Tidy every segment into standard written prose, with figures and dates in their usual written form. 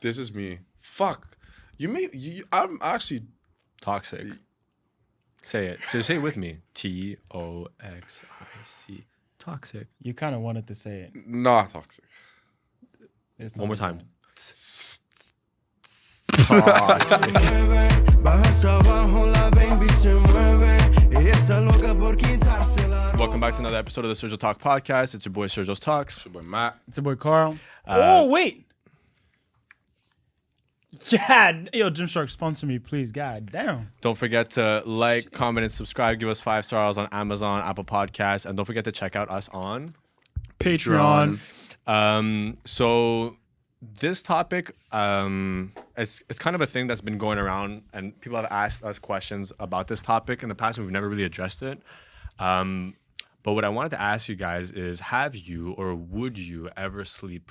This is me. Fuck. I'm actually Toxic. Say it. Say it with me. Toxic. Toxic. You kind of wanted to say it. not toxic. It's One more time. Welcome back to another episode of the Sergio Talk podcast. It's your boy Sergio's Talks. It's your boy Matt. It's a boy Carl. Oh wait. Yeah, yo, Gymshark, sponsor me, please. God damn. Don't forget to like, comment, and subscribe. Give us 5 stars on Amazon, Apple Podcasts, and don't forget to check out us on Patreon. So this topic, it's kind of a thing that's been going around, and people have asked us questions about this topic in the past, and we've never really addressed it. But what I wanted to ask you guys is, have you or would you ever sleep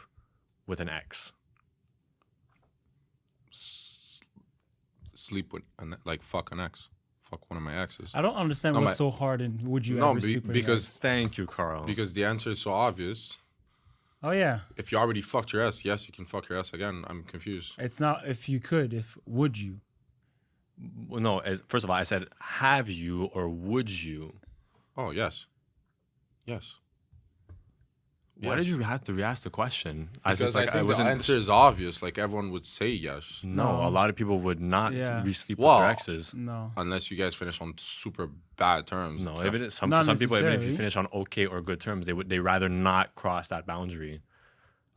with an ex? Sleep with fuck an ex. Fuck one of my exes. I don't understand what's so hard in would you ever sleep with an ex? Thank you, Carl. Because the answer is so obvious. Oh yeah. If you already fucked your ass, yes, you can fuck your ass again. I'm confused. It's not if you could, if would you? Well, no, first of all, I said, have you or would you? Oh, yes. Yes. Why did you have to re-ask the question? Because I think the answer is obvious. Like, everyone would say yes. No, a lot of people would not re-sleep with their exes. No. Unless you guys finish on super bad terms. No, some people, even if you finish on okay or good terms, they rather not cross that boundary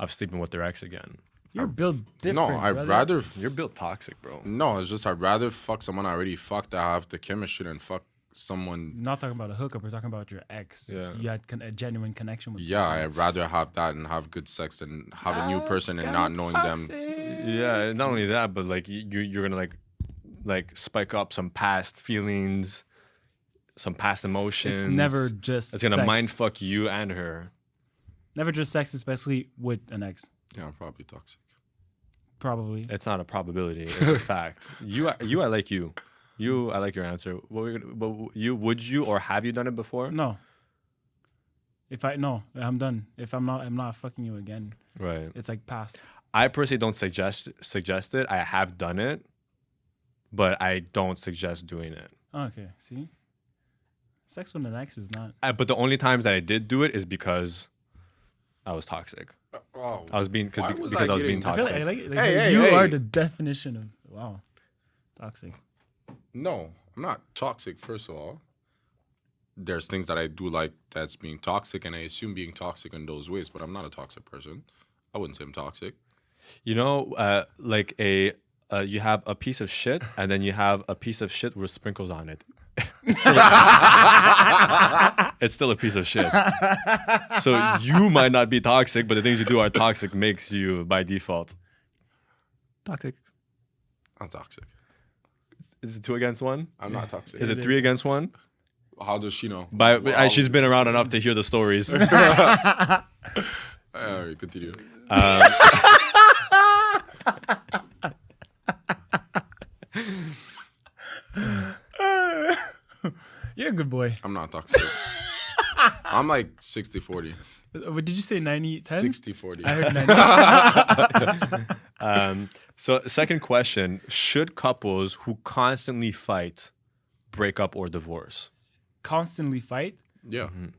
of sleeping with their ex again. You're built different. No, I'd rather... You're built toxic, bro. No, it's just I'd rather fuck someone I already fucked that have the chemistry than fuck someone... I'm not talking about a hookup. We're talking about your ex. Yeah. You had a genuine connection with Yeah, I'd rather have that and have good sex than have a new person and not knowing them. Yeah, not only that, but like you're gonna like spike up some past feelings, some past emotions. It's never just It's gonna sex. mind fuck you and her. Never just sex, especially with an ex. Yeah, I'm probably toxic. Probably. It's not a probability. It's a fact. I like you. I like your answer. Would you or have you done it before? No. I'm done. If I'm not fucking you again. Right. It's like past. I personally don't suggest it. I have done it, but I don't suggest doing it. Okay. See? Sex with an ex is not. But the only times that I did do it is because I was toxic. Oh, I was being because I was being I feel toxic. like you are the definition of toxic. No, I'm not toxic, first of all. There's things that I do like that's being toxic, and I assume being toxic in those ways, but I'm not a toxic person. I wouldn't say I'm toxic. You know, like you have a piece of shit, and then you have a piece of shit with sprinkles on it. It's still a piece of shit. So you might not be toxic, but the things you do are toxic makes you by default toxic. I'm toxic. Is it 2 against 1? I'm not toxic. Is it 3 against 1? How does she know? She's been around enough to hear the stories. All right, continue. You're a good boy. I'm not toxic. I'm like 60-40. What did you say? 90-10? 60-40. I heard 90. So second question, should couples who constantly fight break up or divorce? Constantly fight? Yeah. Mm-hmm.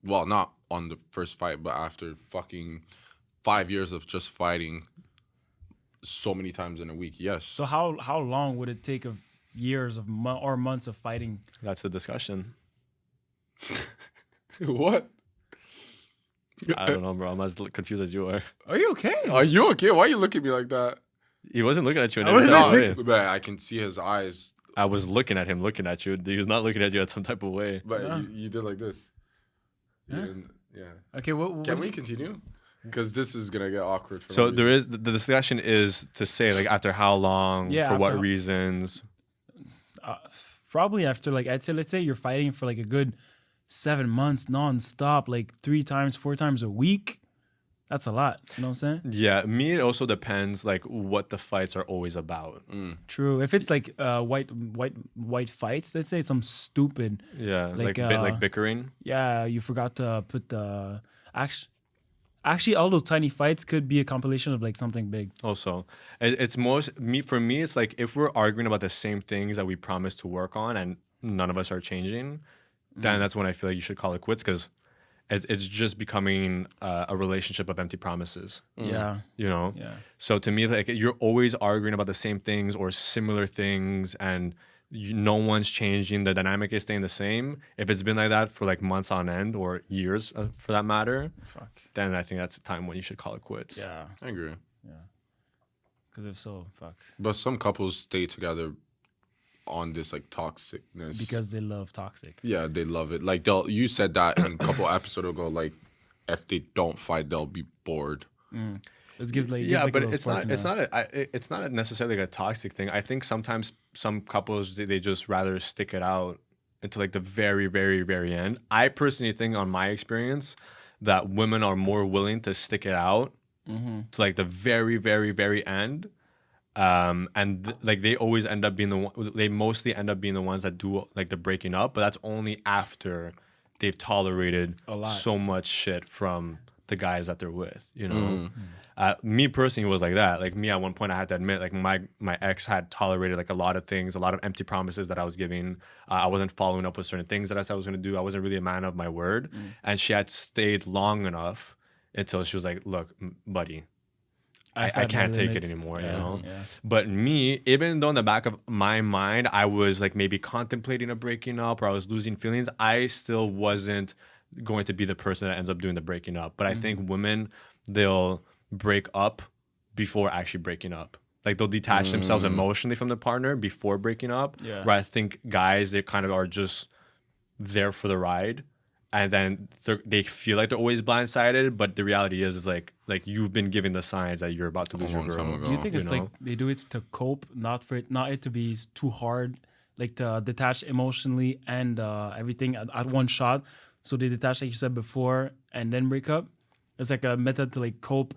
Well, not on the first fight, but after fucking 5 years of just fighting so many times in a week, yes. So how long would it take of years of or months of fighting? That's the discussion. What? I don't know, bro. I'm as confused as you are. Are you okay? Are you okay? Why are you looking at me like that? He wasn't looking at you. But I can see his eyes. I was looking at him, looking at you. He was not looking at you in some type of way. But you did like this. Yeah. Yeah. Okay. Can we continue? Because this is gonna get awkward. For so there is the discussion is to say like after how long, for what reasons. Probably after let's say you're fighting for like a good 7 months nonstop, like 3 times, 4 times a week. That's a lot. You know what I'm saying? Yeah. Me, it also depends like what the fights are always about. True. If it's like white fights, let's say some stupid. Yeah. Like bickering. Yeah. You forgot to put Actually, all those tiny fights could be a compilation of like something big. Also, it's for me. It's like if we're arguing about the same things that we promised to work on, and none of us are changing, then that's when I feel like you should call it quits because it's just becoming a relationship of empty promises. Yeah. You know. Yeah. So to me, like you're always arguing about the same things or similar things, and no one's changing. The dynamic is staying the same. If it's been like that for like months on end or years, for that matter, Fuck. then I think that's the time when you should call it quits. Yeah. I agree. Because if so, fuck. But some couples stay together on this like toxicness Because they love toxic. yeah, they love it. Like you said that in a couple episodes ago. Like if they don't fight, they'll be bored. This gives like Yeah, gives, like, but a little spark in it's not necessarily like a toxic thing. I think sometimes some couples they just rather stick it out until like the very, very, very end. I personally think, on my experience, that women are more willing to stick it out to like the very, very, very end. Like they always end up being they mostly end up being the ones that do like the breaking up, but that's only after they've tolerated A lot. so much shit from the guys that they're with, you know. Me personally was like that. Like me, at one point, I had to admit, like my ex had tolerated like a lot of things, a lot of empty promises that I was giving. I wasn't following up with certain things that I said I was going to do. I wasn't really a man of my word, and she had stayed long enough until she was like, "Look, buddy, I can't take it anymore," you know. Yeah. But me, even though in the back of my mind I was like maybe contemplating a breaking up or I was losing feelings, I still wasn't going to be the person that ends up doing the breaking up. But I think women, they'll break up before actually breaking up. Like they'll detach themselves emotionally from the partner before breaking up. Yeah. Where I think guys, they kind of are just there for the ride, and then they feel like they're always blindsided. But the reality is like you've been given the signs that you're about to lose your long time girl. ago. Do you think it's know? like they do it to cope, not it to be too hard, like to detach emotionally and everything at one shot? So they detach, like you said before, and then break up. It's like a method to like cope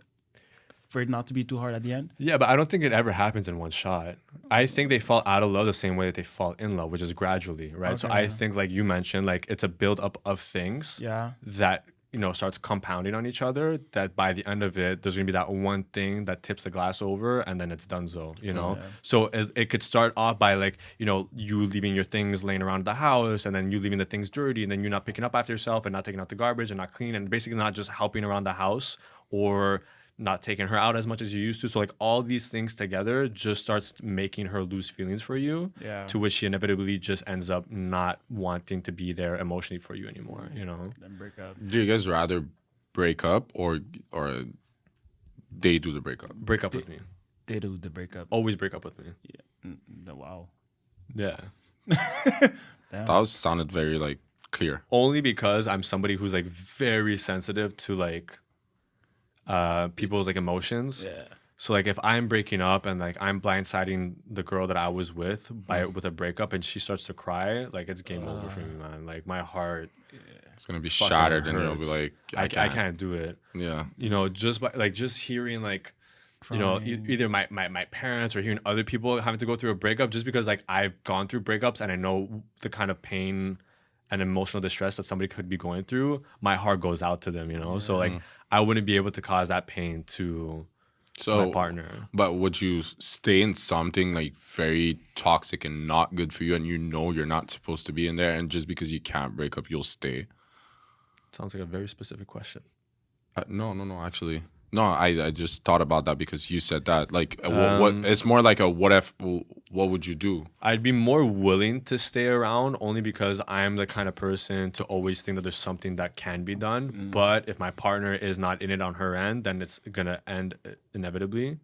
for it not to be too hard at the end. Yeah, but I don't think it ever happens in one shot. I think they fall out of love the same way that they fall in love, which is gradually, right? So Okay, I yeah. think, like you mentioned, like it's a build up of things Yeah. that, you know, starts compounding on each other, that by the end of it, there's going to be that one thing that tips the glass over, and then it's donezo, you know? Yeah. So it could start off by, like, you know, you leaving your things laying around the house, and then you leaving the things dirty, and then you not picking up after yourself and not taking out the garbage and not clean, and basically not just helping around the house or not taking her out as much as you used to. So like all these things together just starts making her lose feelings for you, Yeah. to which she inevitably just ends up not wanting to be there emotionally for you anymore, you know? Then break up. Do you guys rather break up or they do the breakup? Break up with me. They do the breakup. Always break up with me. Wow. Yeah. That sounded very like clear. Only because I'm somebody who's like very sensitive to like people's like emotions. Yeah. So like if I'm breaking up and like I'm blindsiding the girl that I was with with a breakup and she starts to cry, like it's game over for me, man. Like my heart It's gonna be fucking shattered, and you'll be hurts. like, I can't do it. Yeah. You know, just by like just hearing like, you know, either my parents or hearing other people having to go through a breakup, just because like I've gone through breakups and I know the kind of pain and emotional distress that somebody could be going through, my heart goes out to them, you know? So like I wouldn't be able to cause that pain to my partner. But would you stay in something like very toxic and not good for you, and you know you're not supposed to be in there, and just because you can't break up, you'll stay? Sounds like a very specific question. No, actually. No, I just thought about that because you said that. Like, what? It's more like a what if. What would you do? I'd be more willing to stay around only because I'm the kind of person to always think that there's something that can be done. But if my partner is not in it on her end, then it's gonna end inevitably.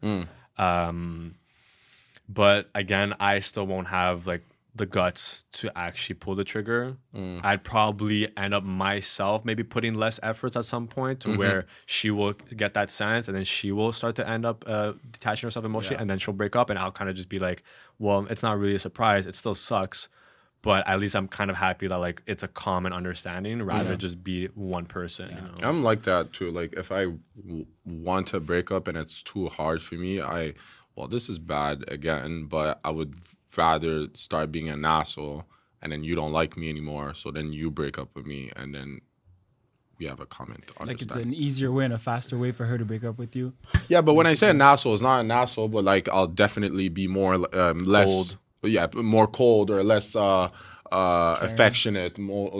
But again, I still won't have like the guts to actually pull the trigger. I'd probably end up myself maybe putting less efforts at some point to where she will get that sense, and then she will start to end up detaching herself emotionally, and then she'll break up, and I'll kind of just be like, well, it's not really a surprise. It still sucks, but at least I'm kind of happy that like it's a common understanding rather than just be one person. You know? I'm like that too. Like, if I want to break up and it's too hard for me, well, this is bad again, but I would rather start being an asshole, and then you don't like me anymore, so then you break up with me, and then we have a common Like it's understanding. an easier way and a faster way for her to break up with you. Yeah, but when I say an asshole, it's not an asshole, but like I'll definitely be more less Cold. yeah, more cold or less affectionate, more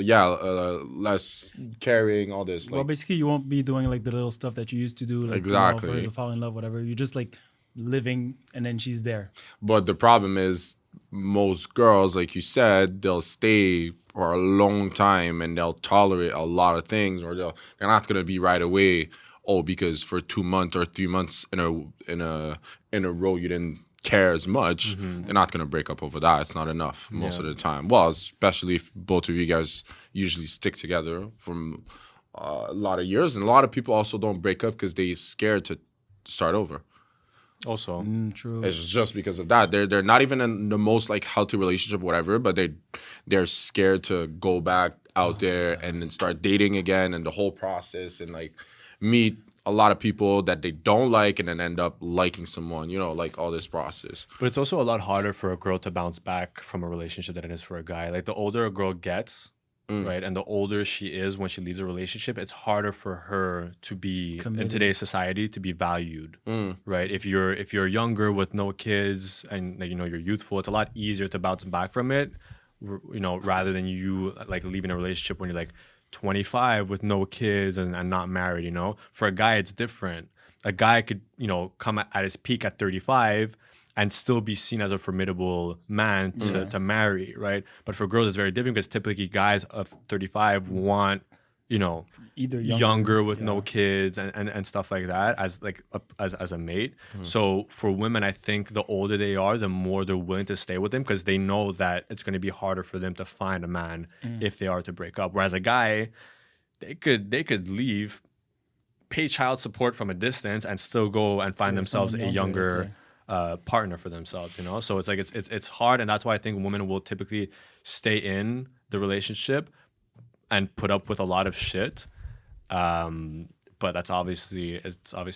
less caring, all this. Well, Like basically, you won't be doing like the little stuff that you used to do, like for her exactly. to fall in love, whatever. You're just like living, and then she's there. But the problem is most girls, like you said, they'll stay for a long time and they'll tolerate a lot of things, or they're not gonna be right away. Oh, because for 2 months or 3 months in a row you didn't care as much. They're not gonna break up over that. It's not enough most of the time. Well, especially if both of you guys usually stick together from a lot of years, and a lot of people also don't break up because they're scared to start over. Also, True. It's just because of that. They're not even in the most like healthy relationship, whatever, but they're scared to go back out there and then start dating again and the whole process and like meet a lot of people that they don't like and then end up liking someone, you know, like all this process. but it's also a lot harder for a girl to bounce back from a relationship than it is for a guy. Like the older a girl gets, right, and the older she is when she leaves a relationship, it's harder for her to be in Committed. today's society to be valued, right? If you're younger with no kids and like, you know, you're youthful, it's a lot easier to bounce back from it, you know, rather than you like leaving a relationship when you're like 25 with no kids and not married. You know, for a guy it's different. A guy could, you know, come at his peak at 35 and still be seen as a formidable man to marry, right? But for girls, it's very different because typically guys of 35 want, you know, Either younger with no kids and stuff like that as like as a mate. So for women, I think the older they are, the more they're willing to stay with them because they know that it's going to be harder for them to find a man if they are to break up. Whereas a guy, they could leave, pay child support from a distance, and still go and find themselves a someone younger, younger partner for themselves. You know, so it's like it's hard, and that's why I think women will typically stay in the relationship and put up with a lot of shit. But it's obviously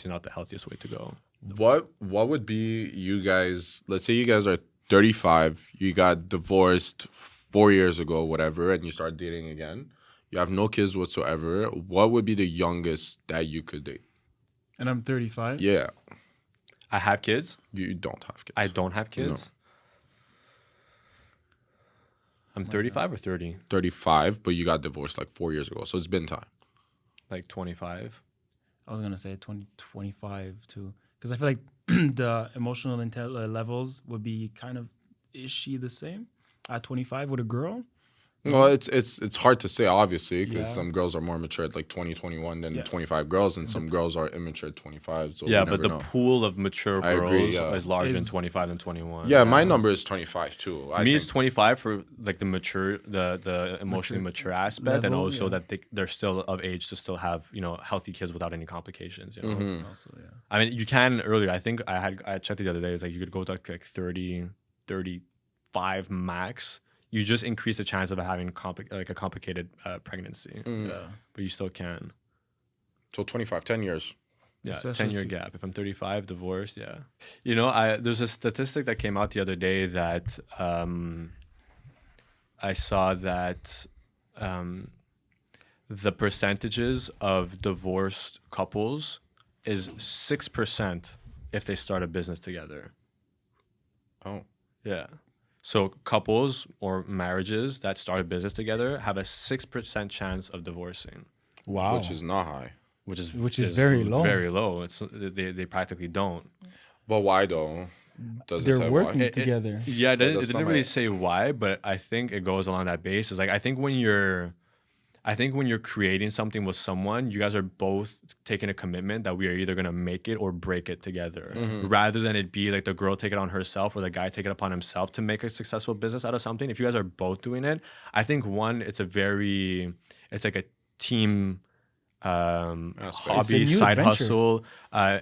not the healthiest way to go. What would be you guys, let's say you guys are 35, you got divorced 4 years ago, whatever, and you start dating again. You have no kids whatsoever. What would be the youngest that you could date? And I'm 35. Yeah. I have kids. You don't have kids. I don't have kids. I'm 35 or 30? 35, but you got divorced like 4 years ago, so it's been time. Like 25. I was gonna say 20, 25 too, because I feel like the emotional levels would be kind of. Is she the same at 25 with a girl? Well, it's hard to say, obviously, because Yeah. some girls are more mature at like 20, 21 than Yeah. 25 girls, and some girls are immature at 25. So Yeah, we but never the know. pool of mature I girls agree, yeah. is larger than Is- 25 than 21. Yeah, my number is 25 too. I Me, it's think. 25 for like the mature, the emotionally mature aspect, and level, also yeah. that they're still of age to still have, you know, healthy kids without any complications. You know, Mm-hmm. Also, yeah. I mean, you can earlier. I think I checked it the other day. It's like you could go to like 30, 35 max. You just increase the chance of having like a complicated pregnancy, Yeah. but you still can. So 25, 10 years. Yeah, Especially 10-year if you- gap. If I'm 35, divorced, yeah. You know, there's a statistic that came out the other day that I saw that the percentages of divorced couples is 6% if they start a business together. Oh. Yeah. So couples or marriages that start a business together have a 6% chance of divorcing, Wow. Which is not high. which is very low. Very low. It's they practically don't. But why though? Does it They're say working why? together. Yeah, it that's didn't not really my- say why, but I think it goes along that basis. Like I think when you're creating something with someone, you guys are both taking a commitment that we are either gonna make it or break it together, rather than it be like the girl take it on herself or the guy take it upon himself to make a successful business out of something. If you guys are both doing it, I think it's like a team It's a hobby, new side adventure. hustle.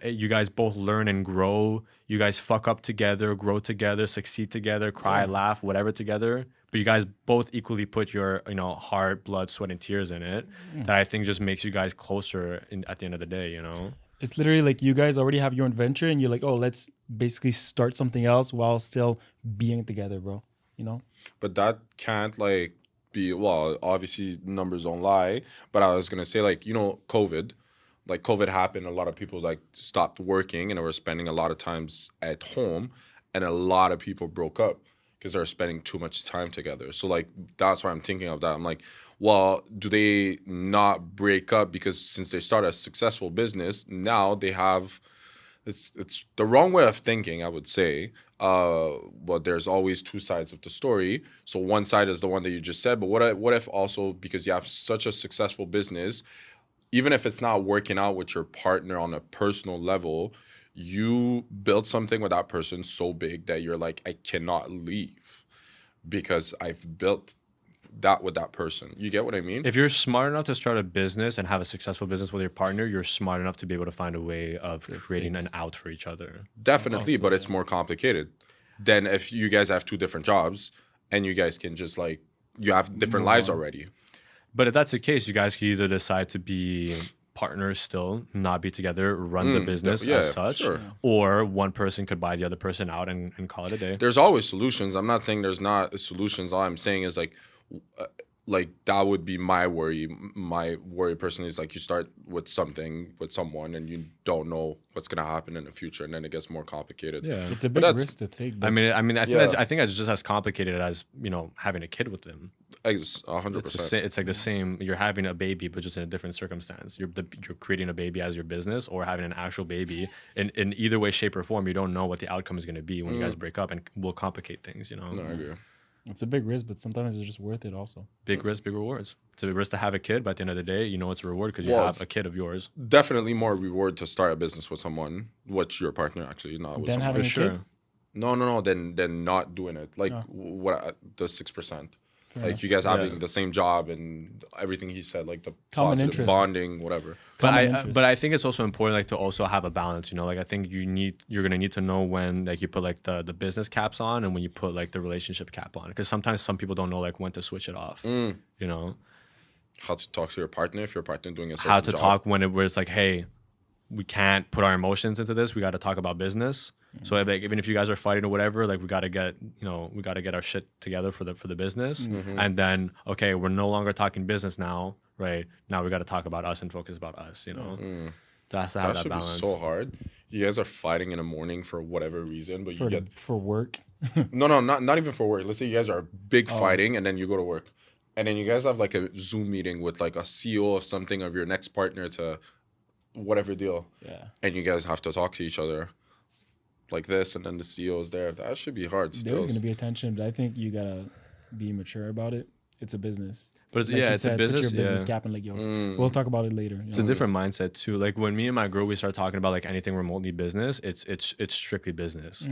You guys both learn and grow. You guys fuck up together, grow together, succeed together, cry, laugh, whatever together. But you guys both equally put your, you know, heart, blood, sweat, and tears in it. That I think just makes you guys closer at the end of the day. You know. It's literally like you guys already have your adventure, and you're like, oh, let's basically start something else while still being together, bro. You know? But that can't like be, well, obviously numbers don't lie, but I was gonna say, like, COVID, like COVID happened, a lot of people like stopped working and they were spending a lot of times at home, and a lot of people broke up because they're spending too much time together. So like that's why I'm thinking of that. I'm like, well, do they not break up because since they start a successful business, now they have, it's the wrong way of thinking, I would say. But there's always two sides of the story. So one side is the one that you just said, but what if also because you have such a successful business, even if it's not working out with your partner on a personal level, you build something with that person so big that you're like, I cannot leave because I've built that with that person. You get what I mean? If you're smart enough to start a business and have a successful business with your partner, you're smart enough to be able to find a way of creating an out for each other. Definitely, but it's more complicated than if you guys have two different jobs and you guys can just like, you have different lives already. But if that's the case, you guys could either decide to be partners still, not be together, run the business as such, sure. or one person could buy the other person out and call it a day. There's always solutions. I'm not saying there's not solutions. All I'm saying is like that would be my worry. My worry personally is like you start with something with someone and you don't know what's gonna happen in the future, and then it gets more complicated. Yeah, It's a big risk to take. I mean, I Yeah. think it's just as complicated as having a kid with them. 100%. It's like the same. You're having a baby, but just in a different circumstance. You're creating a baby as your business, or having an actual baby. In either way, shape, or form, you don't know what the outcome is going to be when you guys break up, and will complicate things. No, I agree. It's a big risk, but sometimes it's just worth it also. Big risk, big rewards. It's a risk to have a kid, but at the end of the day, you know it's a reward because you have a kid of yours. Definitely more reward to start a business with someone, what's your partner actually, not with Then someone. having For a sure. kid? No. Then not doing it. Like what the 6%. Like you guys having the same job and everything he said, like the Common positive interest. bonding, whatever. But I think it's also important like to also have a balance. Like I think you're gonna need to know when like you put like the business caps on and when you put like the relationship cap on, because sometimes some people don't know like when to switch it off. How to talk to your partner if your partner doing a certain How to job. talk when it's like, hey, we can't put our emotions into this. We got to talk about business. So like even if you guys are fighting or whatever, like we got to get our shit together for the business. And then okay, we're no longer talking business now, right? Now we got to talk about us and focus about us. That's to have that That should be balance. so hard. You guys are fighting in the morning for whatever reason, but you get For work. no, not even for work. Let's say you guys are big fighting and then you go to work. And then you guys have like a Zoom meeting with like a CEO of something of your next partner to whatever deal. Yeah. And you guys have to talk to each other like this, and then the CEO is there. That should be hard still. There's going to be a tension, but I think you got to be mature about it. It's a business. But Like you it's said, a business. Put your business Yeah. cap and like, yo, we'll talk about it later. It's a different mindset too. Like when me and my girl we start talking about like anything remotely business, it's strictly business.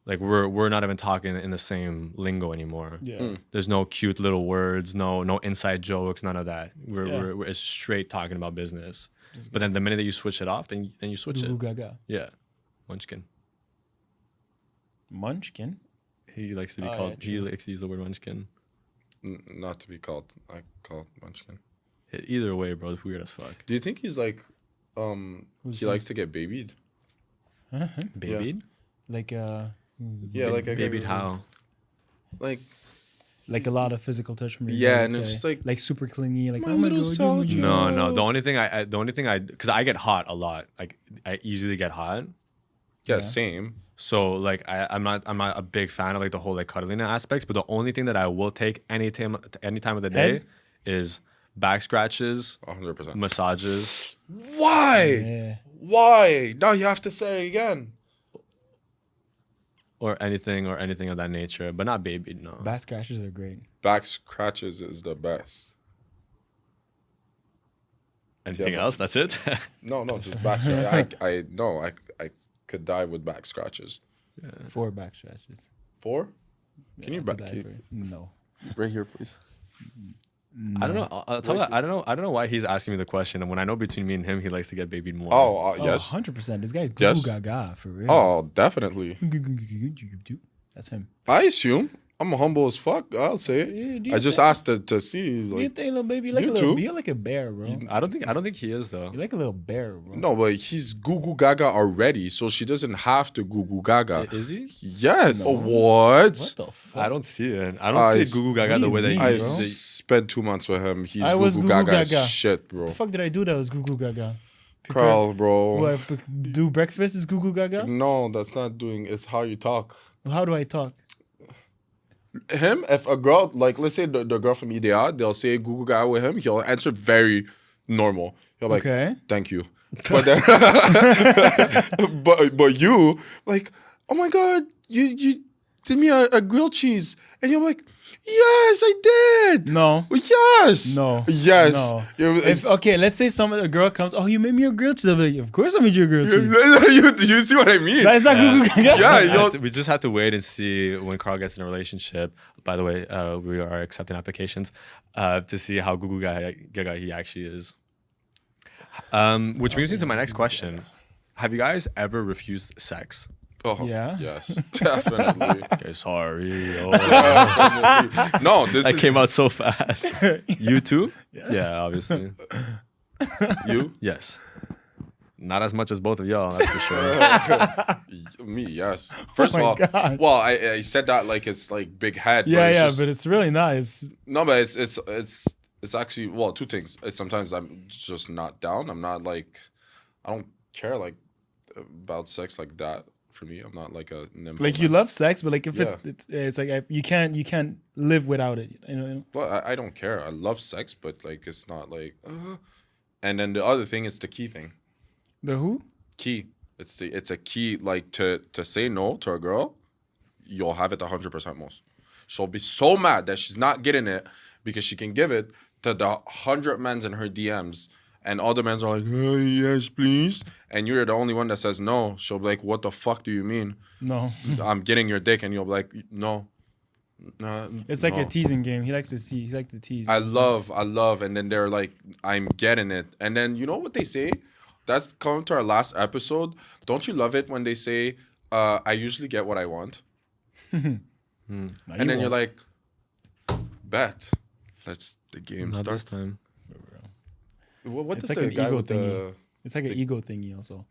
Like we're not even talking in the same lingo anymore. Yeah. There's no cute little words, no inside jokes, none of that. We're it's straight talking about business. But then the minute that you switch it off, then you switch Goo it. gaga. Yeah, Munchkin. Munchkin? He likes to be Oh, called. yeah, He likes to use the word Munchkin. Not to be called. I call it Munchkin. Either way, bro, it's weird as fuck. Do you think he's like, he likes to get babied? Babied? Like Yeah, like Babied how? Like a lot of physical touch from your Yeah, dad, and it's say. like, super clingy, like my oh my little god, soldier. No. The only thing I because I get hot a lot. Like I easily get hot. yeah, same. So like I'm not a big fan of like the whole like cuddling aspects, but the only thing that I will take any time of the day Head? is back scratches, 100%. massages. Why? Yeah. Why? Now you have to say it again. Or anything of that nature, but not baby, no. Back scratches are great. Back scratches is the best. Anything Yeah, else? That's it. No, just back scratches. I could die with back scratches. 4 back scratches. 4? Can you I back? could die for it. No. Right here, please. I don't know. I'll tell you, I don't know why he's asking me the question. And when I know between me and him, he likes to get babied more. Oh, yes. 100%. This guy's Yes. goo gaga for real. Oh, definitely. That's him. I assume. I'm humble as fuck. I'll say it. Yeah, do you I just think- asked to see. What do you Like, think, little baby? You like you a little, too. you're like a bear, bro. I don't think he is though. You're like a little bear, bro. no, but he's goo goo gaga already, so she doesn't have to goo goo gaga. Is he? Yeah. No. Oh, what? What the fuck? I don't see it. I don't see Goo Goo Gaga what do the you way that mean, I you. bro? spent 2 months with him. He's I goo was goo goo gaga goo as gaga. shit, bro. What the fuck did I do that was goo goo gaga? Carl, bro. What, do breakfast is goo goo gaga? No, that's not doing. It's how you talk. How do I talk? Him, if a girl, like, let's say the girl from IDEA, they'll say goo goo gaga with him, he'll answer very normal. He'll be like, Okay. thank you. But then, but you, like, oh my God, you did me a grilled cheese. And you're like, yes, I did. No. Yes. No. Yes. No. You're- Okay, let's say a girl comes, oh, you made me a grilled cheese. I'll be like, of course I made you a grilled cheese. you see what I mean? That is not goo goo gaga. Yeah, We just have to wait and see when Carl gets in a relationship. By the way, we are accepting applications to see how Goo Goo Gaga he actually is. Which brings me to my next question: have you guys ever refused sex? Oh, Yeah. Yes, definitely. Okay, sorry. Oh, Definitely. No, this that is came out so fast. You too? Yeah, obviously. you. Yes. Not as much as both of y'all, that's for sure. Me, yes. First my of all, God. well, I said that like it's like big head. Yeah, but it's yeah, just- but it's really nice. no, but it's actually, well, two things. Sometimes I'm just not down. I'm not like, I don't care like about sex like that. For me, I'm not like a nympho. Like you love sex, but like if Yeah. it's like you can't live without it. You know? Well, I don't care. I love sex, but like it's not like. And then the other thing is the key thing. The who? Key. It's a key like to say no to a girl. You'll have it 100% most. She'll be so mad that she's not getting it because she can give it to the 100 men's in her DMs. And all the men's are like, oh, yes, please. And you're the only one that says no. She'll be like, what the fuck do you mean? No. I'm getting your dick. And you'll be like, no. It's like no. a teasing game. He likes to tease. He likes to tease. I love. And then they're like, I'm getting it. And then you know what they say? That's coming to our last episode. Don't you love it when they say, I usually get what I want? And then you're like, bet. Let's the game Not this starts. time. What It's does like the an guy ego with the... thingy. It's like an ego thingy also.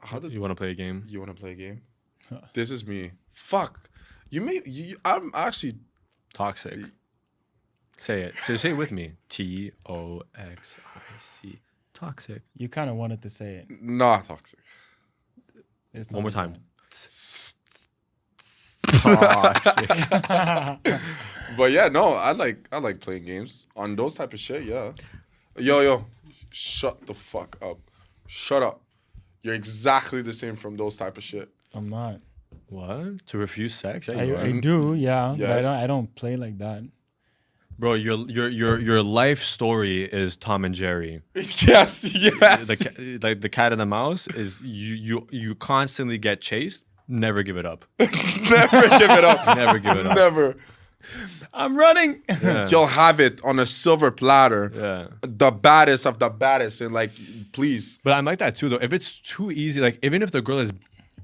How did You want to play a game? you want to play a game? This is me. Fuck. I'm actually... Toxic. Say it. Say it with me. Toxic. Toxic. You kind of wanted to say it. not toxic. It's One not more like time. that. But yeah, no, I like playing games on those type of shit. Yeah, yo, shut the fuck up, shut up. You're exactly the same from those type of shit. I'm not. What? To refuse sex? Yeah, you I are. do, yeah. But Yes. I don't play like that. Bro, your life story is Tom and Jerry. Yes. The cat and the mouse is you constantly get chased. Never give it up. Never give it up. Never give it up. Never. I'm running. Yeah. You'll have it on a silver platter. Yeah. The baddest of the baddest, and like, please. But I'm like that too, though. If it's too easy, like even if the girl is,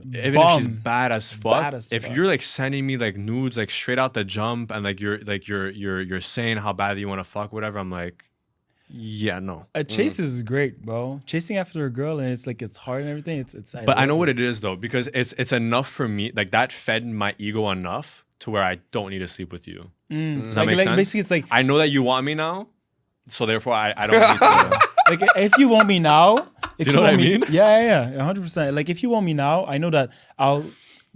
even if she's Bum. bad as fuck, Bad as if fuck. you're like sending me like nudes like straight out the jump, and like you're saying how bad you want to fuck, whatever, I'm like, yeah, no. A chase is great, bro. Chasing after a girl and it's like it's hard and everything. It's. But I love know it. what it is though, because it's enough for me. Like that fed my ego enough to where I don't need to sleep with you. Does that make sense? Basically, it's like I know that you want me now, so therefore I don't need to. like if you want me now, if You know what want I me, mean? yeah, 100%. Like if you want me now, I know that I'll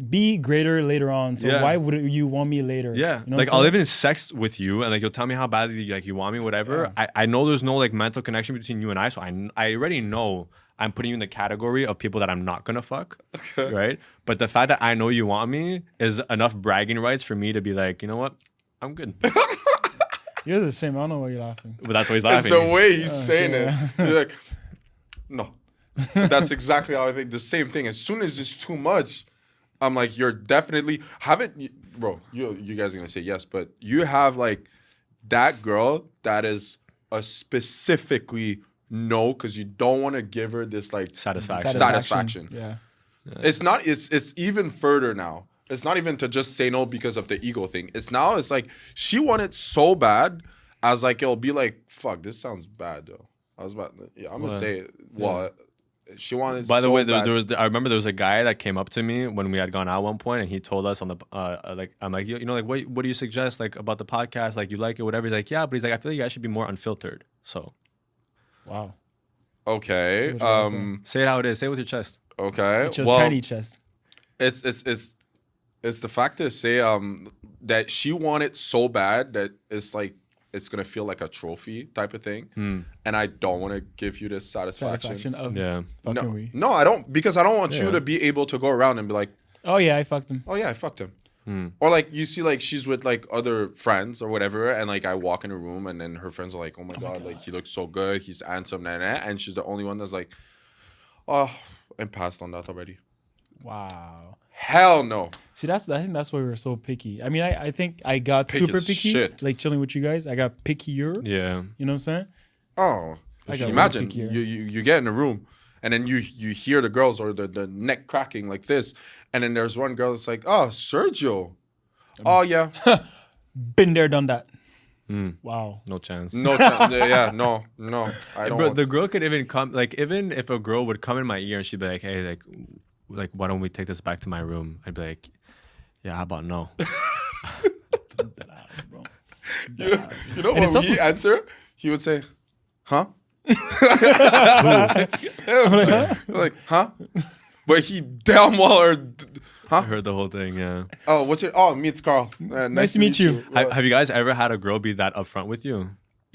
be greater later on. So Yeah. why would you want me later? Yeah, You know like what I'll I'm live in sex with you, and like you'll tell me how badly like you want me, whatever. I know there's no like mental connection between you and I, so I already know I'm putting you in the category of people that I'm not gonna fuck, right? But the fact that I know you want me is enough bragging rights for me to be like, you know what, I'm good. You're the same. I don't know why you're laughing. But that's why he's It's laughing. the way he's saying yeah. it. You're like, no. That's exactly how I think. The same thing. As soon as it's too much, I'm like, you're definitely bro. You guys are gonna say yes, but you have like that girl that is a specifically no because you don't want to give her this like Satisfaction. Satisfaction. Yeah. It's not. It's even further now. It's not even to just say no because of the ego thing. It's like she wanted so bad as like it'll be like, fuck, this sounds bad though. I'm gonna say it. Well, she wanted. By the so way, bad. I remember there was a guy that came up to me when we had gone out one point, and he told us on the like, I'm like, you know, like what do you suggest like about the podcast? Like, you like it, whatever. He's like, yeah, but he's like, I feel like you guys should be more unfiltered. So, Wow. Okay. say it how it is. Say it with your chest. Okay. It's your well, tiny chest. it's the fact to say that she wanted so bad that it's like it's gonna feel like a trophy type of thing, and I don't want to give you this satisfaction. Of Yeah. fucking we. No, I don't, because I don't want you to be able to go around and be like, Oh yeah, I fucked him. oh yeah, I fucked him. Or like you see like she's with like other friends or whatever, and like I walk in a room and then her friends are like, oh my god, like he looks so good, he's handsome, and she's the only one that's like, oh, I'm passed on that already. Wow. Hell no. See, I think that's why we were so picky. I mean, I think I got Picky super as picky, shit. like chilling with you guys. I got pickier. Yeah. You know what I'm saying? Oh, I got imagine really pickier. you get in a room and then you hear the girls or the neck cracking like this, and then there's one girl that's like, oh, Sergio. Oh yeah, Been there, done that. Wow. No chance. no, yeah, no, I don't. Bro, want- the girl could even come, like, even if a girl would come in my ear and she'd be like, hey, like why don't we take this back to my room? I'd be like, yeah, how about no? That ass, bro. you know And it's what he also- answer? He would say, huh? like, huh? But he damn well or, I heard the whole thing, yeah. oh, what's it? Oh, meet Carl. Nice to meet you. Have you guys ever had a girl be that upfront with you?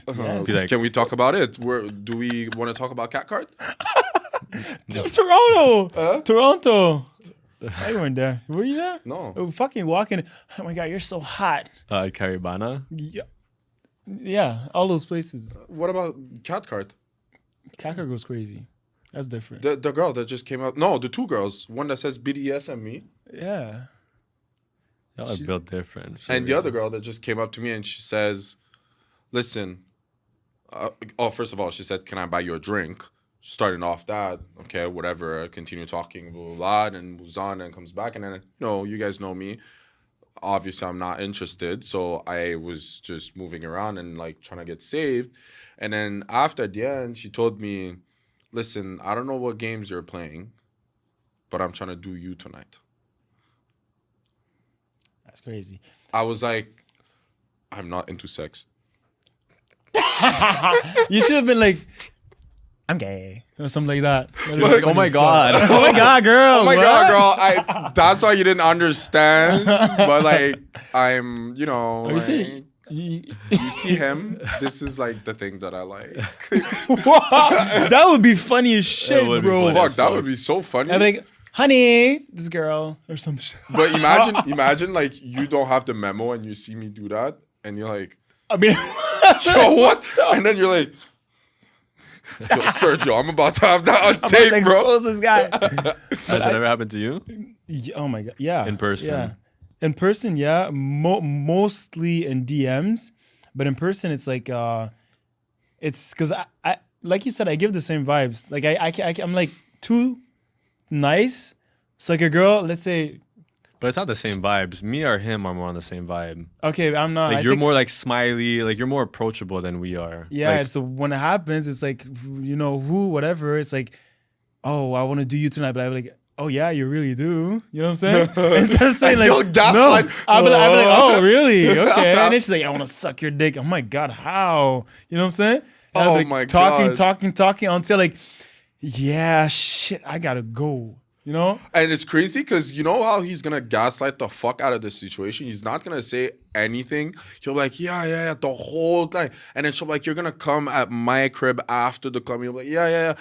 Yes. Be like, Can we talk about it? Do we want to talk about cat card? Toronto. Toronto. I weren't there. Were you there? No. We were fucking walking. Oh my god, you're so hot. Caribana? Yeah, all those places. What about cat card? Kaka goes crazy. That's different. The girl that just came out. No, the two girls. One that says BDSM me, Yeah. Y'all are built different. and the other girl that just came up to me and she says, "Listen." First of all, she said, "Can I buy you a drink?" Starting off that, okay, whatever. Continue talking, blah blah blah, and moves on and comes back, and then you guys know me. Obviously, I'm not interested, so I was just moving around and like trying to get saved. And then after the end, she told me, "Listen, I don't know what games you're playing, but I'm trying to do you tonight." That's crazy. I was like, I'm not into sex. You should have been like, I'm gay. Or something like that. Like, oh my God. Oh my god, girl. Oh my what? god, girl! That's why you didn't understand. But like, I'm, Are you like, saying? you see him. This is like the things that I like. That would be funny as shit, would be bro. funny. Fuck, that would be so funny. I'd be like, honey, this girl or some shit. But imagine like you don't have the memo and you see me do that, and you're like, I mean, yo, what? And then you're like, yo, Sergio, I'm about to have that on tape, bro. expose this guy. Has it ever happened to you? Oh my god, yeah. In person. Yeah. In person, yeah. Mostly in DMs, but in person, it's like, it's because I like you said, I give the same vibes. Like I'm like too nice. It's like a girl, let's say, But it's not the same vibes. Me or him are more on the same vibe. okay, I'm not. Like, I you're think- more like smiley, like you're more approachable than we are. Yeah, Like, so when it happens, it's like, whatever. It's like, oh, I want to do you tonight, but I'm like, oh yeah, you really do. You know what I'm saying? Instead of saying like, you'll gaslight. no, I'll be like, oh really? Okay. And then she's like, I want to suck your dick. Oh my god, how? You know what I'm saying? And I'll Oh be like, my talking, God. talking until like, yeah, shit, I gotta go. You know? And it's crazy because you know how he's gonna gaslight the fuck out of the situation. He's not gonna say anything. He'll be like, yeah, the whole thing. And then she'll be like, you're gonna come at my crib after the club. He'll be like, yeah.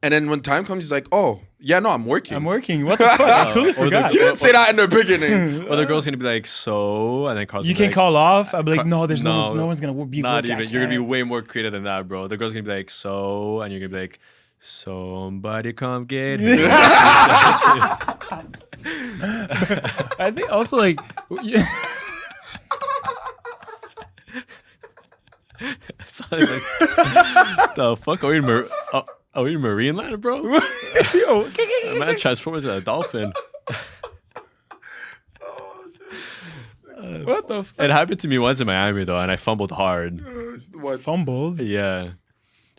And then when time comes, he's like, oh, yeah, no, I'm working. I'm working. What the fuck? I totally forgot. You didn't say that in the beginning. or the girl's gonna be like, so, and then Carl's You gonna can be call off. I'll be like, no, there's No, no one's gonna be Not work. I even. You're gonna be can't. way more creative than that, bro. The girl's gonna be like, so, and you're gonna be like, somebody come get her. I think also like, The fuck? Are we in Marine Land, bro? yo, Man transformed into a dolphin. What the fuck? It happened to me once in Miami though, and I fumbled hard. What? Fumbled? Yeah,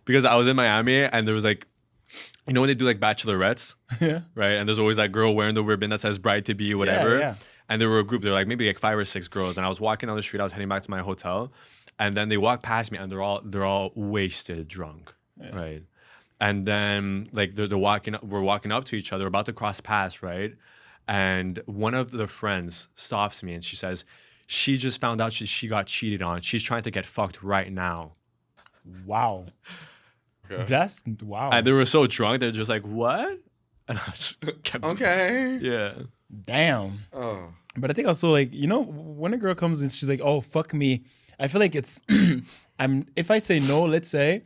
because I was in Miami and there was like, you know when they do like bachelorettes, Yeah. right? And there's always that girl wearing the ribbon that says bride to be, whatever. yeah. And there were a group, there were like maybe like 5 or 6 girls, and I was walking down the street, I was heading back to my hotel, and then they walked past me and they're all wasted, drunk, right? And then like we're walking up to each other, about to cross paths, right? And one of the friends stops me and she says, she just found out she got cheated on. She's trying to get fucked right now. Wow. Okay. That's wow. And they were so drunk, they're just like, what? And I just kept, Okay. yeah. Damn. Oh. But I think also like, you know, when a girl comes in, she's like, oh, fuck me. I feel like it's, if I say no, let's say,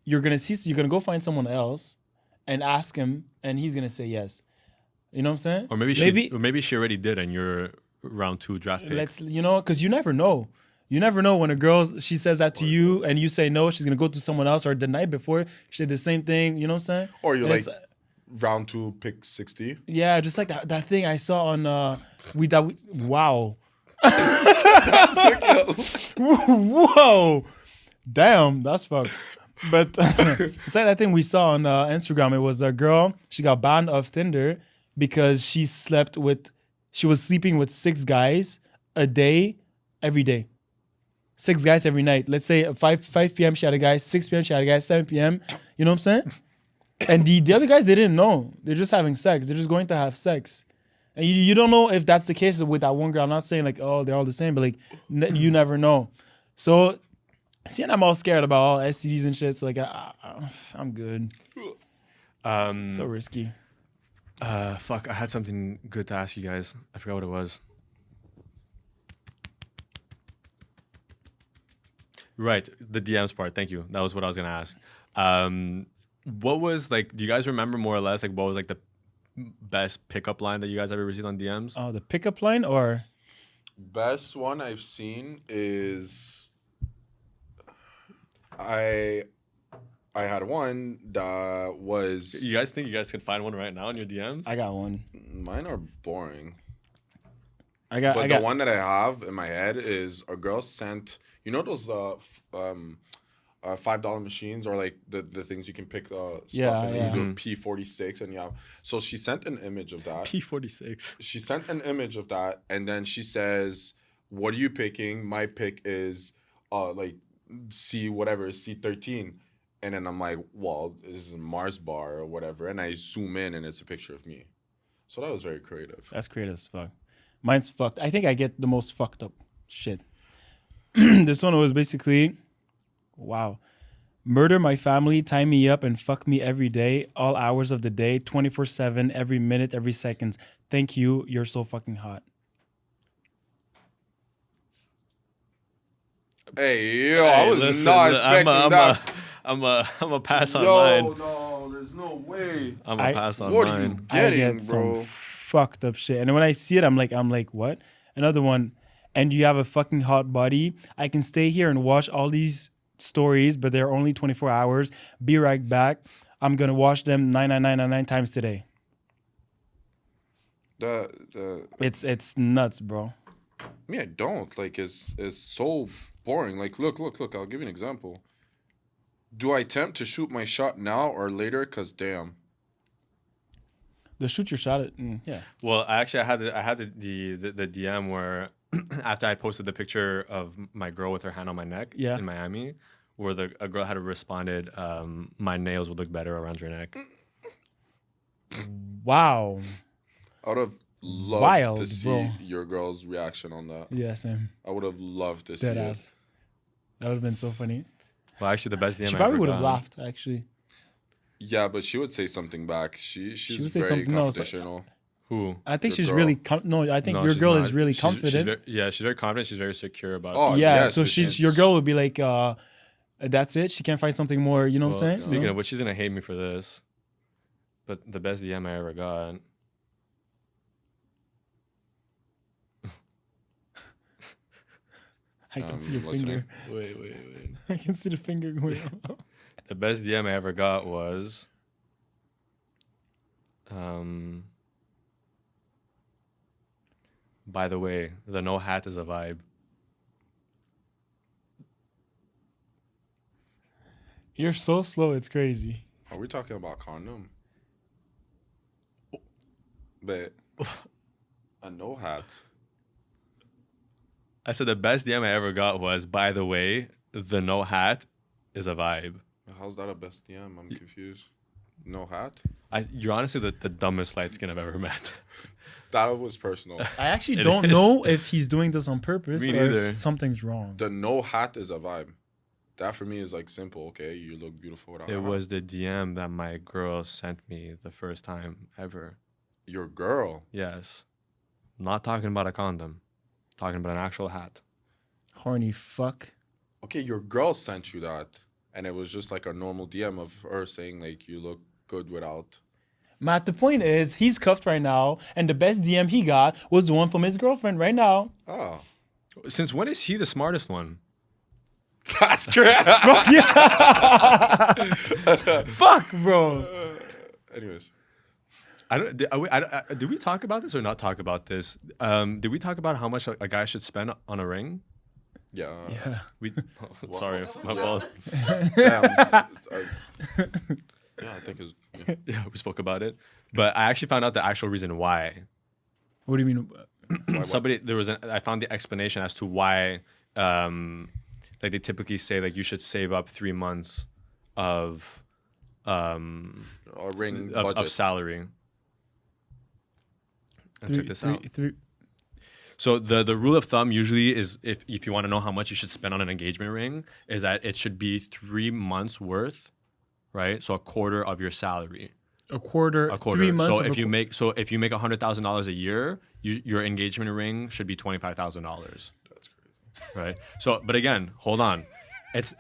you're going to go find someone else and ask him, and he's going to say yes. You know what I'm saying? Or maybe she already did and you're round 2 draft pick. Because you never know. You never know when a girl, she says that to you and you say no, she's going to go to someone else, or the night before, she did the same thing. You know what I'm saying? Or you're And like it's- round 2, pick 60. yeah, just like that thing I saw on, wow. Whoa. Damn, that's fucked. But it's like that thing we saw on Instagram. It was a girl, she got banned off Tinder because she was sleeping with 6 guys a day, every day. 6 guys every night. Let's say at 5 p.m. she had a guy, 6 p.m. she had a guy, 7 p.m. You know what I'm saying? And the other guys, they didn't know. They're just having sex. They're just going to have sex. And you don't know if that's the case with that one girl. I'm not saying like, oh, they're all the same, but like, you never know. So, seeing I'm all scared about all STDs and shit, so like, I'm good. So risky. Fuck, I had something good to ask you guys. I forgot what it was. Right, the DMs part. Thank you. That was what I was gonna ask. What was like? Do you guys remember more or less like what was like the best pickup line that you guys ever received on DMs? Oh, the pickup line or? Best one I've seen is I had one that was. You guys think you guys could find one right now in your DMs? I got one. Mine are boring. I got The one that I have in my head is a girl sent. You know those $5 machines, or like the things you can pick stuff Yeah, and yeah. you do P46 and you have. So she sent an image of that. P46. She sent an image of that, and then she says, "What are you picking? My pick is like C13." And then I'm like, "Well, this is a Mars bar or whatever." And I zoom in, and it's a picture of me. So that was very creative. That's creative as fuck. Mine's fucked. I think I get the most fucked up shit. This one was basically, wow. Murder my family, tie me up, and fuck me every day, all hours of the day, 24/7, every minute, every second. Thank you. You're so fucking hot. Hey, yo, I was listen, not expecting that. I'm a pass on Yo, mine. no, there's no way. I'm a pass on What are you mine. I getting, get bro? some fucked up shit. And when I see it, I'm like, what? Another one. And you have a fucking hot body. I can stay here and watch all these stories, but they're only 24 hours. Be right back. I'm gonna watch them 99999 times today. It's nuts, bro. Me, I don't. Like, it's so boring. Like, look. I'll give you an example. Do I attempt to shoot my shot now or later? Cause damn. The shoot your shot at, yeah. Well, I had the DM where after I posted the picture of my girl with her hand on my neck in Miami, where a girl had responded, my nails would look better around your neck. Wow. I would have loved Wild, to see bro. your girl's reaction on that. Yeah, same. I would have loved to see Dead it. ass. That would have been so funny. Well, actually, the best DM She I probably ever would have got. laughed, actually. Yeah, but she would say something back. She's would say very something else. confrontational. Who? I think Your she's girl. really I think No, your she's girl not. is really She's confident. she's very confident. She's very secure about Oh, it. Yeah, yes, so but your girl would be like, that's it. She can't find something more. You know what I'm saying? Speaking of which, she's gonna hate me for this, but the best DM I ever got. I can see your listening. finger. Wait. I can see the finger going up. The best DM I ever got was, By the way, the no hat is a vibe. You're so slow. It's crazy. Are we talking about condom? But a no hat. I said the best DM I ever got was, by the way, the no hat is a vibe. How's that a best DM? I'm confused. No hat? You're honestly the dumbest light skin I've ever met. That was personal. I actually It don't is. know if he's doing this on purpose Me or neither. if something's wrong. The no hat is a vibe. That for me is like simple. Okay, you look beautiful without a It hat. was the DM that my girl sent me the first time ever. Your girl. Yes. Not talking about a condom. Talking about an actual hat. Horny fuck. Okay, your girl sent you that, and it was just like a normal DM of her saying like you look good without. Matt, the point is, he's cuffed right now, and the best DM he got was the one from his girlfriend right now. Oh, Since when is he the smartest one? that's great. Fuck, bro. Anyways, Did we talk about this or not talk about this? Did we talk about how much a guy should spend on a ring? yeah. Yeah. We, sorry, my fault. Damn. Yeah, I think it's. Yeah. Yeah, we spoke about it, but I actually found out the actual reason why. What do you mean? I found the explanation as to why, like they typically say like you should save up 3 months of A ring budget. of salary. And check this out. Three. So the rule of thumb usually is if you want to know how much you should spend on an engagement ring, is that it should be 3 months worth, right? So a quarter of your salary. A quarter. A quarter. 3 months. So if you make $100,000 a year, your engagement ring should be $25,000. That's crazy. Right. So, but again, hold on. It's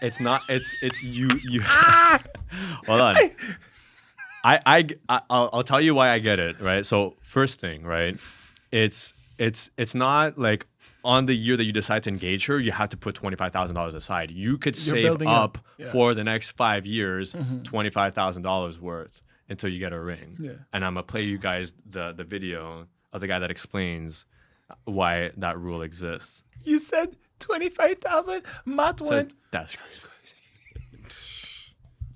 you. Hold on. I'll tell you why I get it. Right. So first thing, right? It's not like on the year that you decide to engage her, you have to put $25,000 aside. You could save building up up. Yeah. for the next 5 years, $25,000 worth until you get a ring. Yeah. And I'm gonna play you guys the video of the guy that explains why that rule exists. You said 25,000. Matt went. That's crazy.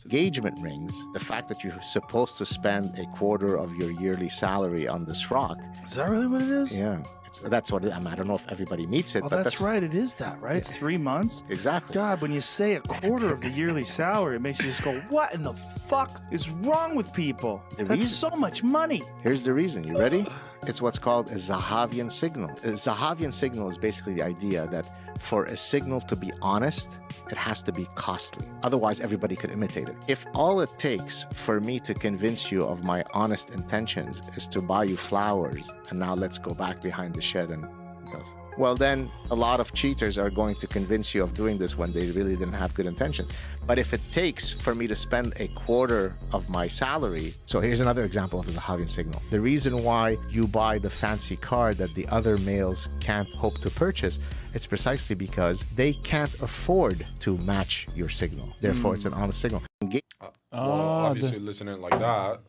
Engagement rings, the fact that you're supposed to spend a quarter of your yearly salary on this rock. Is that really what it is? Yeah, that's what I don't know if everybody meets it, Oh, but that's right. It is that, right? It's 3 months. Exactly. God, when you say a quarter of the yearly salary, it makes you just go, what in the fuck is wrong with people? The That's reason- so much money. Here's the reason. You ready? It's what's called a Zahavian signal. A Zahavian signal is basically the idea that for a signal to be honest, it has to be costly. Otherwise, everybody could imitate it. If all it takes for me to convince you of my honest intentions is to buy you flowers, and now let's go back behind the shed and goes, well, then a lot of cheaters are going to convince you of doing this when they really didn't have good intentions. But if it takes for me to spend a quarter of my salary, so here's another example of a Zahavian signal. The reason why you buy the fancy car that the other males can't hope to purchase, it's precisely because they can't afford to match your signal. Therefore, it's an honest signal. Well, obviously, listening like that,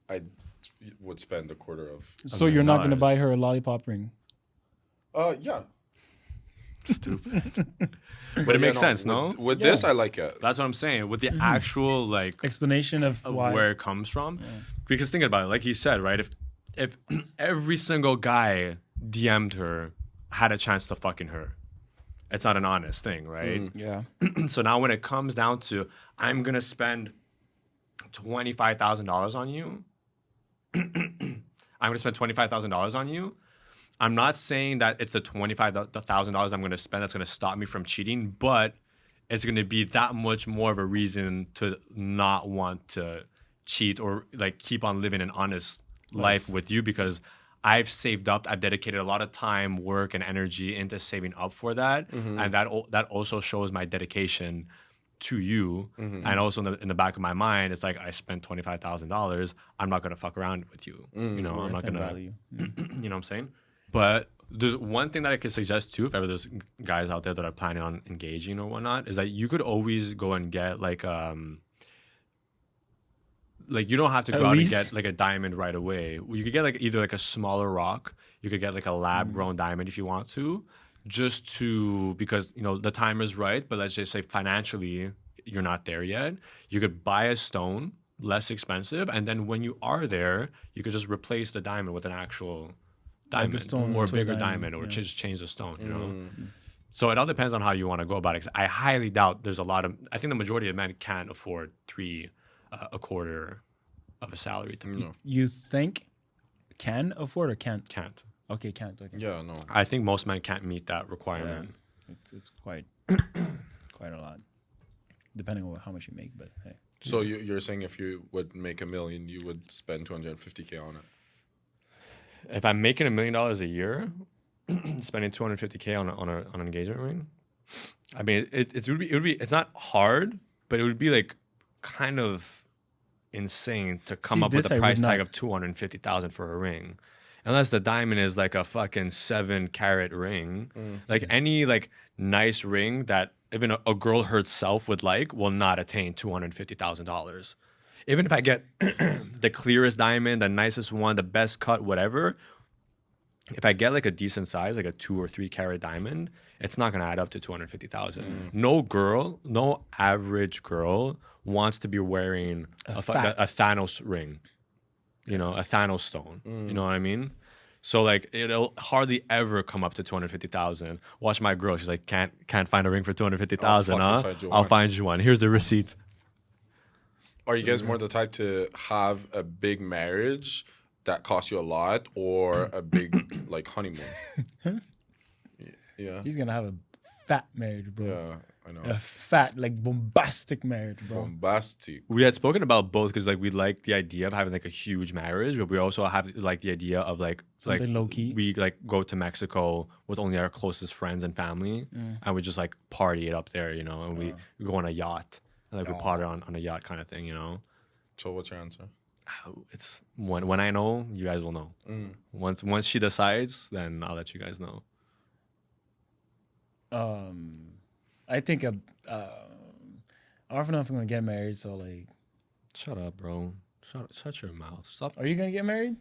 I would spend a quarter of. So you're not gonna $1,000,000. buy her a lollipop ring. Yeah. Stupid. But it makes sense, no? With this, I like it. That's what I'm saying. With the actual like Explanation of why. where it comes from, because think about it. Like he said, right? If every single guy DM'd her, had a chance to fucking her, it's not an honest thing, right? Yeah. So now when it comes down to I'm gonna spend $25,000 on you, I'm gonna spend $25,000 on you. I'm not saying that it's the $25,000 I'm going to spend that's going to stop me from cheating, but it's going to be that much more of a reason to not want to cheat or like keep on living an honest life with you, because I've saved up, I've dedicated a lot of time, work, and energy into saving up for that, and that also shows my dedication to you. And also in the back of my mind, it's like I spent $25,000. I'm not going to fuck around with you. You know, I'm not going to. value. You know what I'm saying? But there's one thing that I could suggest too, if ever there's guys out there that are planning on engaging or whatnot, is that you could always go and get like you don't have to go out and get like a diamond right away. You could get like either like a smaller rock. You could get like a lab grown diamond if you want to, because the time is right. But let's just say financially you're not there yet. You could buy a stone, less expensive, and then when you are there, you could just replace the diamond with an actual diamond, the stone or a to a bigger diamond, diamond, or yeah. just change the stone. So it all depends on how you want to go about it. 'Cause I highly doubt there's a lot of. I think the majority of men can't afford a quarter of a salary to people. You think can afford or can't? Can't. Okay, can't. Okay. Yeah, no. I think most men can't meet that requirement. It's quite quite a lot, depending on how much you make. But hey, So you're saying if you would make $1 million, you would spend $250K on it? If I'm making $1 million a year, spending $250K on an engagement ring, I mean it would be it's not hard, but it would be like kind of insane to come up with this a I would price tag not- of $250,000 for a ring. Unless the diamond is like a fucking 7-carat ring. Like any like nice ring that even a girl herself would like will not attain $250,000. Even if I get the clearest diamond, the nicest one, the best cut, whatever, if I get like a decent size, like a 2 or 3 carat diamond, it's not gonna add up to 250,000. No average girl wants to be wearing a Thanos ring, a Thanos stone. You know what I mean? So like it'll hardly ever come up to 250,000. Watch my girl; she's like, can't find a ring for 250,000, I'll huh? fucking find you I'll one. find you one. Here's the receipt. Are you guys more the type to have a big marriage that costs you a lot, or a big like honeymoon? Yeah. he's gonna have a fat marriage, bro. Yeah, I know. A fat, like bombastic marriage, bro. Bombastic. We had spoken about both because like we like the idea of having like a huge marriage, but we also have like the idea of like Something low-key. We like go to Mexico with only our closest friends and family, and we just like party it up there, and we go on a yacht and like we party on a yacht kind of thing, So what's your answer? It's when I know, you guys will know. Once she decides, then I'll let you guys know. I think I don't know if I'm gonna get married. So like, Shut up, bro. Shut your mouth. Stop. are you gonna get married?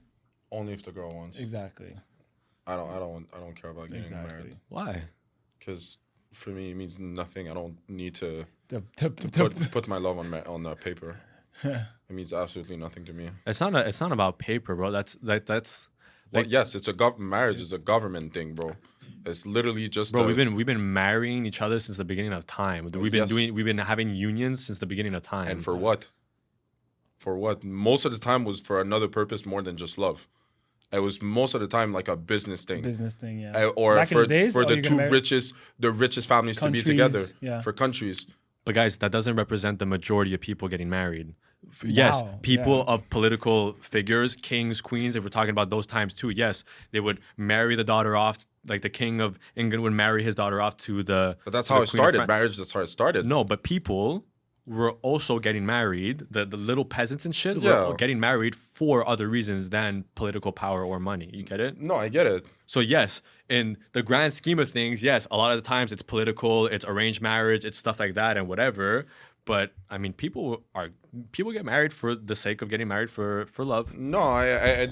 Only if the girl wants. Exactly. I don't care about getting Exactly. married, Why? because for me it means nothing. I don't need to To put my love on paper. It means absolutely nothing to me. It's not about paper, bro. That's Well, yes, it's marriage is a government thing, bro. It's literally just bro. We've been marrying each other since the beginning of time. Yes. We've been having unions since the beginning of time. and for what? For what? Most of the time was for another purpose more than just love. It was most of the time like a business thing. business thing, yeah. Or Back in for the days, for oh, the you're two gonna marry- richest families to be Countries, together. yeah. For countries. But guys, that doesn't represent the majority of people getting married. Yes, Wow, people yeah. of political figures, kings, queens, if we're talking about those times too, yes, they would marry the daughter off, like the king of England would marry his daughter off to the. But that's to how the it Queen of started. Fran- Marriage, that's how it started. No, but people were also getting married. The little peasants and shit Yeah. were getting married for other reasons than political power or money. You get it? No, I get it. So yes, in the grand scheme of things, yes, a lot of the times it's political, it's arranged marriage, it's stuff like that and whatever. But I mean, people get married for the sake of getting married for love. No,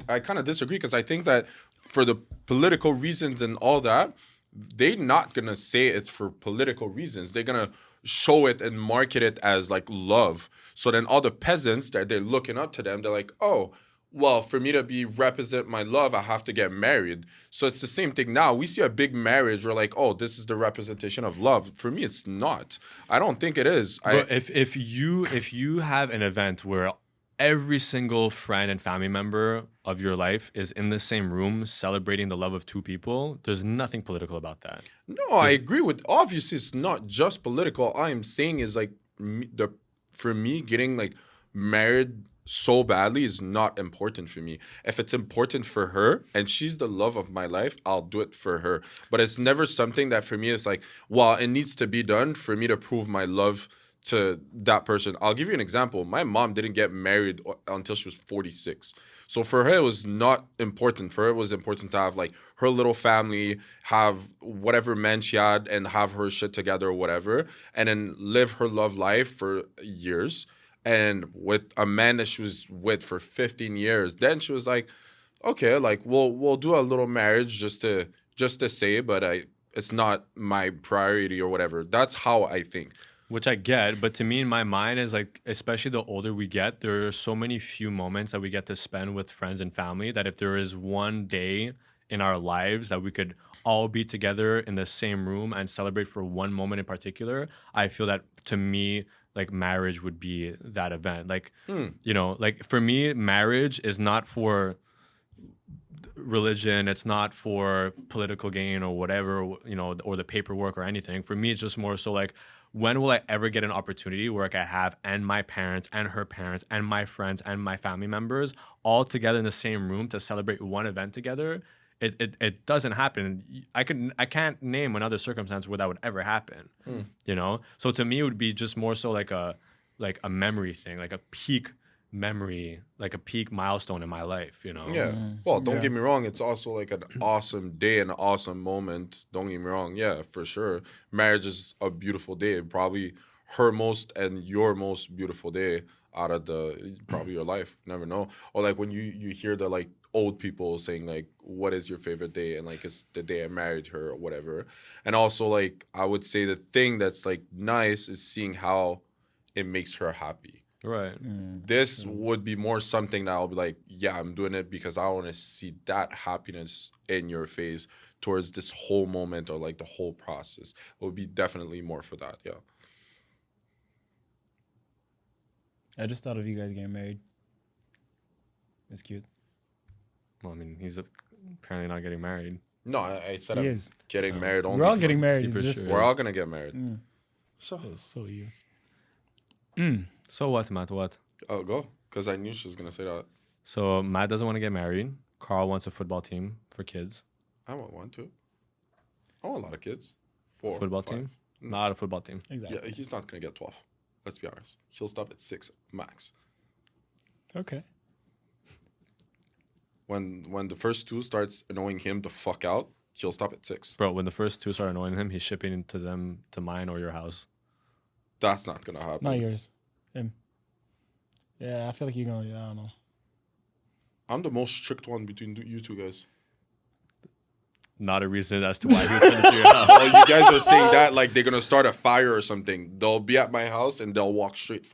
I kind of disagree, because I think that for the political reasons and all that, they're not gonna say it's for political reasons. They're gonna show it and market it as like love. So then all the peasants that they're looking up to them, they're like, oh, well, for me to represent my love, I have to get married. So it's the same thing now. We see a big marriage, we're like, oh, this is the representation of love. For me, it's not. I don't think it is. But if you have an event where every single friend and family member of your life is in the same room celebrating the love of two people, there's nothing political about that. No, I agree with. Obviously, it's not just political. All I'm saying is like for me, getting like married so badly is not important for me. If it's important for her and she's the love of my life, I'll do it for her. But it's never something that for me is like, well, it needs to be done for me to prove my love to that person. I'll give you an example. My mom didn't get married until she was 46. So for her, it was not important. For her, it was important to have like her little family, have whatever men she had, and have her shit together or whatever, and then live her love life for years. And with a man that she was with for 15 years, then she was like, okay, like we'll do a little marriage just to say, but it's not my priority or whatever. That's how I think. Which I get, but to me in my mind is like, especially the older we get, there are so many few moments that we get to spend with friends and family that if there is one day in our lives that we could all be together in the same room and celebrate for one moment in particular, I feel that to me, like marriage would be that event. Like, you know, like for me, marriage is not for religion, it's not for political gain or whatever, you know, or the paperwork or anything. For me, it's just more so like, when will I ever get an opportunity where I can have and my parents and her parents and my friends and my family members all together in the same room to celebrate one event together? It doesn't happen. I can't name another circumstance where that would ever happen. You know? So to me it would be just more so like a memory thing, like a peak memory, like a peak milestone in my life, you know? Yeah. Well, don't get me wrong. It's also like an awesome day, an awesome moment. Don't get me wrong. Yeah, for sure. Marriage is a beautiful day. Probably her most and your most beautiful day out of probably your life. Never know. Or like when you hear the like old people saying like, what is your favorite day? And like, it's the day I married her or whatever. And also like, I would say the thing that's like nice is seeing how it makes her happy. Right. This would be more something that I'll be like, yeah, I'm doing it because I want to see that happiness in your face towards this whole moment or like the whole process. It would be definitely more for that, yeah. I just thought of you guys getting married. It's cute. Well, I mean, he's apparently not getting married. No, I said He I'm is. getting married only. We're all getting married. for It's just sure. We're all going to get married. so you. So what, Matt? What? Oh, go. Because I knew she was going to say that. So Matt doesn't want to get married. Carl wants a football team for kids. I want one too. I want a lot of kids. 4, Football 5. team? Not a football team. Exactly. Yeah, he's not going to get 12. Let's be honest. He'll stop at 6 max. Okay. When the first 2 starts annoying him the fuck out, he'll stop at 6. Bro, when the first 2 start annoying him, he's shipping them to mine or your house. That's not going to happen. Not yours. Him. Yeah, I feel like you're going, I don't know. I'm the most strict one between you two guys. Not a reason as to why he would send it to your house. Oh, you guys are saying that like they're going to start a fire or something. They'll be at my house and they'll walk straight.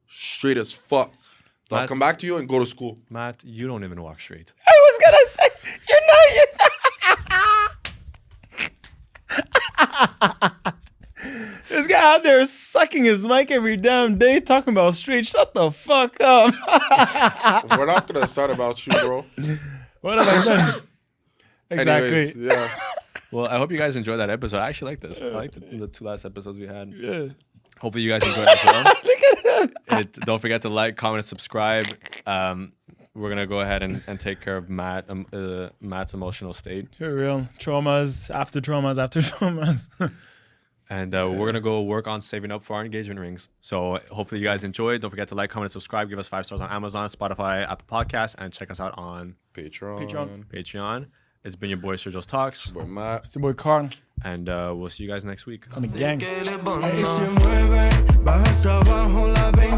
Straight as fuck. They'll Matt- come back to you and go to school. Matt, you don't even walk straight. I was gonna say, this guy out there sucking his mic every damn day, talking about straight. Shut the fuck up. We're not going to start about you, bro. What have I done? Exactly. Anyways, yeah. Well, I hope you guys enjoyed that episode. I actually like this. I liked the 2 last episodes we had. Yeah. Hopefully you guys enjoyed it as well. Don't forget to like, comment, and subscribe. We're going to go ahead and take care of Matt's emotional state. For real. Traumas after traumas after traumas. And we're going to go work on saving up for our engagement rings. So hopefully you guys enjoyed. Don't forget to like, comment, and subscribe. Give us 5 stars on Amazon, Spotify, Apple Podcasts, and check us out on Patreon. It's been your boy Sergio's Talks. Boy, Matt. It's your boy Carl. And we'll see you guys next week. On the gang. Que le bonheur. Si se mueve, baja hacia abajo la 20.